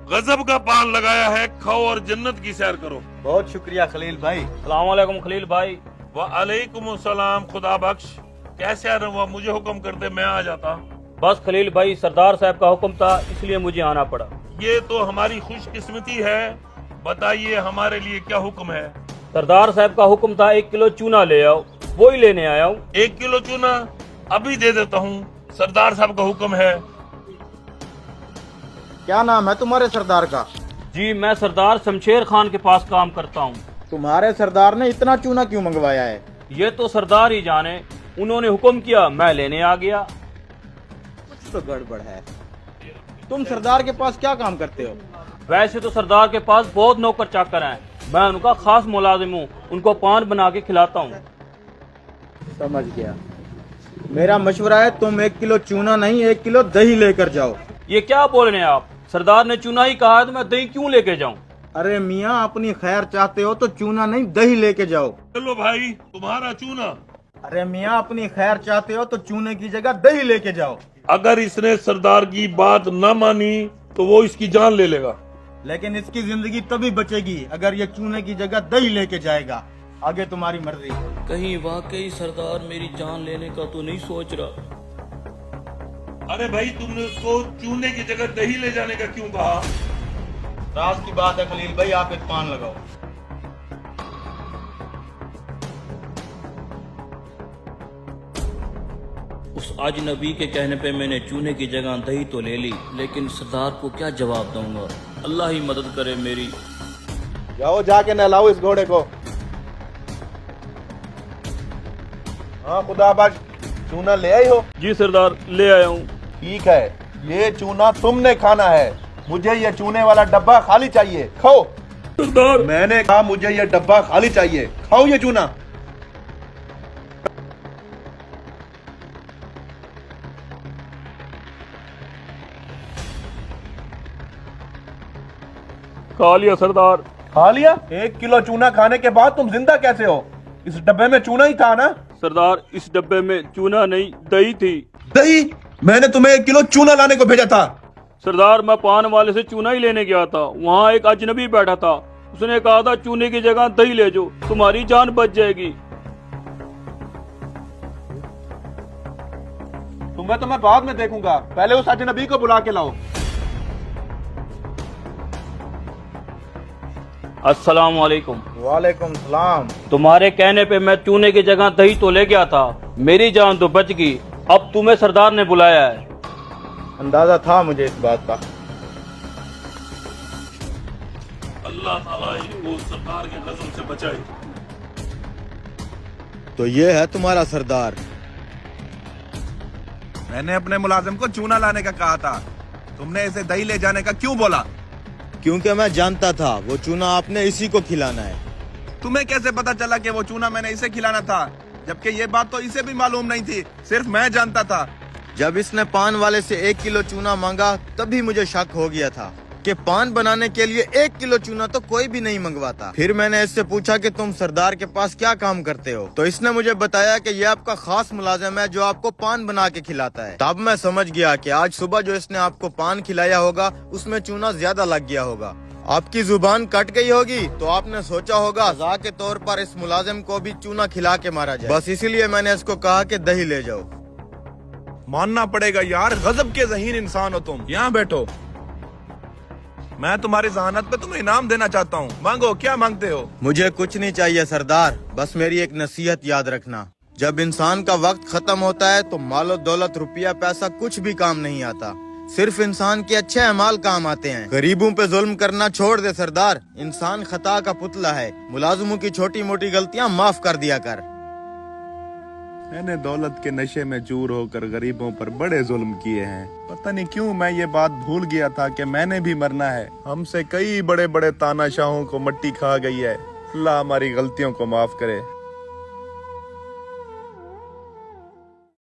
गजब का पान लगाया है, खाओ और जन्नत की सैर करो। बहुत शुक्रिया खलील भाई। अस्सलाम वालेकुम खलील भाई। वालेकुम सलाम, खुदा बख्श। कैसे आ रहा हुआ, मुझे हुक्म करते मैं आ जाता। बस खलील भाई, सरदार साहब का हुक्म था इसलिए मुझे आना पड़ा। ये तो हमारी खुशकिस्मती है। बताइए हमारे लिए क्या हुक्म है। सरदार साहब का हुक्म था 1 किलो चूना ले आओ, वो ही लेने आया हूँ। 1 किलो चूना अभी दे देता हूँ, सरदार साहब का हुक्म है। क्या नाम है तुम्हारे सरदार का? जी, मैं सरदार शमशेर खान के पास काम करता हूँ। तुम्हारे सरदार ने इतना चूना क्यों मंगवाया है? ये तो सरदार ही जाने, उन्होंने हुक्म किया मैं लेने आ गया। कुछ तो गड़बड़ है। तुम सरदार के पास क्या काम करते हो? वैसे तो सरदार के पास बहुत नौकर चाकर हैं, मैं उनका खास मुलाजिम हूँ, उनको पान बना के खिलाता हूँ। समझ गया। मेरा मशवरा है तुम 1 किलो चूना नहीं 1 किलो दही लेकर जाओ। ये क्या बोल रहे हैं आप? सरदार ने चूना ही कहा है तो मैं दही क्यों लेके जाऊं? अरे मियाँ, अपनी खैर चाहते हो तो चूना नहीं दही लेके जाओ। चलो भाई, तुम्हारा चूना। अरे मियाँ, अपनी खैर चाहते हो तो चूने की जगह दही लेके जाओ। अगर इसने सरदार की बात न मानी तो वो इसकी जान ले लेगा। लेकिन इसकी जिंदगी तभी बचेगी अगर ये चूने की जगह दही लेके जाएगा। आगे तुम्हारी मर्जी। कहीं वाकई सरदार मेरी जान लेने का तो नहीं सोच रहा? अरे भाई, तुमने उसको चूने की जगह दही ले जाने का क्यों कहा? राज की बात है खलील भाई, आप एक पान लगाओ। उस अजनबी के कहने पे मैंने चूने की जगह दही तो ले ली, लेकिन सरदार को क्या जवाब दूंगा? अल्लाह ही मदद करे मेरी। जाओ जाके नहलाओ इस घोड़े को। हाँ खुदा बख्श, चूना ले आई हो? जी सरदार, ले आया हूँ। ठीक है, ये चूना तुमने खाना है। मुझे ये चूने वाला डब्बा खाली चाहिए, खाओ। सरदार, मैंने कहा मुझे ये डब्बा खाली चाहिए, खाओ ये चूना। खा लिया सरदार। खा लिया? 1 किलो चूना खाने के बाद तुम जिंदा कैसे हो? इस डब्बे में चूना ही था ना? सरदार, इस डब्बे में चूना नहीं दही थी। दही? मैंने तुम्हें 1 किलो चूना लाने को भेजा था। सरदार, मैं पान वाले से चूना ही लेने गया था, वहाँ एक अजनबी बैठा था, उसने कहा था चूने की जगह दही ले जाओ, तुम्हारी जान बच जाएगी। तुम्हें तो मैं बाद में देखूंगा, पहले उस अजनबी को बुला के लाओ। अस्सलाम वालेकुम। वालेकुम सलाम। तुम्हारे कहने पे मैं चूने की जगह दही तो ले गया था, मेरी जान तो बच गई। अब तुम्हें सरदार ने बुलाया है। अंदाजा था मुझे इस बात का। अल्लाह ताला इनको सरदार के गजब से बचाए। तो ये है तुम्हारा सरदार। मैंने अपने मुलाजिम को चूना लाने का कहा था, तुमने इसे दही ले जाने का क्यों बोला? क्योंकि मैं जानता था वो चूना आपने इसी को खिलाना है। तुम्हें कैसे पता चला कि वो चूना मैंने इसे खिलाना था, जबकि ये बात तो इसे भी मालूम नहीं थी, सिर्फ मैं जानता था। जब इसने पान वाले से 1 किलो चूना मांगा तभी मुझे शक हो गया था कि पान बनाने के लिए 1 किलो चूना तो कोई भी नहीं मंगवाता। फिर मैंने इससे पूछा कि तुम सरदार के पास क्या काम करते हो, तो इसने मुझे बताया कि ये आपका खास मुलाजिम है जो आपको पान बना के खिलाता है। तब मैं समझ गया कि आज सुबह जो इसने आपको पान खिलाया होगा उसमें चूना ज्यादा लग गया होगा। आपकी जुबान कट गई होगी तो आपने सोचा होगा सजा के तौर पर इस मुलाजिम को भी चूना खिला के मारा जाए। बस इसीलिए मैंने इसको कहा कि दही ले जाओ। मानना पड़ेगा यार, गजब के ज़हीन इंसान हो तुम। यहाँ बैठो, मैं तुम्हारी जहानत पे तुम्हें इनाम देना चाहता हूँ। मांगो, क्या मांगते हो? मुझे कुछ नहीं चाहिए सरदार, बस मेरी एक नसीहत याद रखना। जब इंसान का वक्त खत्म होता है तो मालो दौलत रुपया पैसा कुछ भी काम नहीं आता, सिर्फ इंसान के अच्छे अमाल काम आते हैं। गरीबों पे जुल्म करना छोड़ दे सरदार, इंसान खता का पुतला है। मुलाजिमों की छोटी मोटी गलतियां माफ कर दिया कर। मैंने दौलत के नशे में चूर होकर गरीबों पर बड़े जुल्म किए हैं। पता नहीं क्यों मैं ये बात भूल गया था कि मैंने भी मरना है। हमसे कई बड़े बड़े तानाशाहों को मट्टी खा गई है। अल्लाह हमारी गलतियों को माफ करे।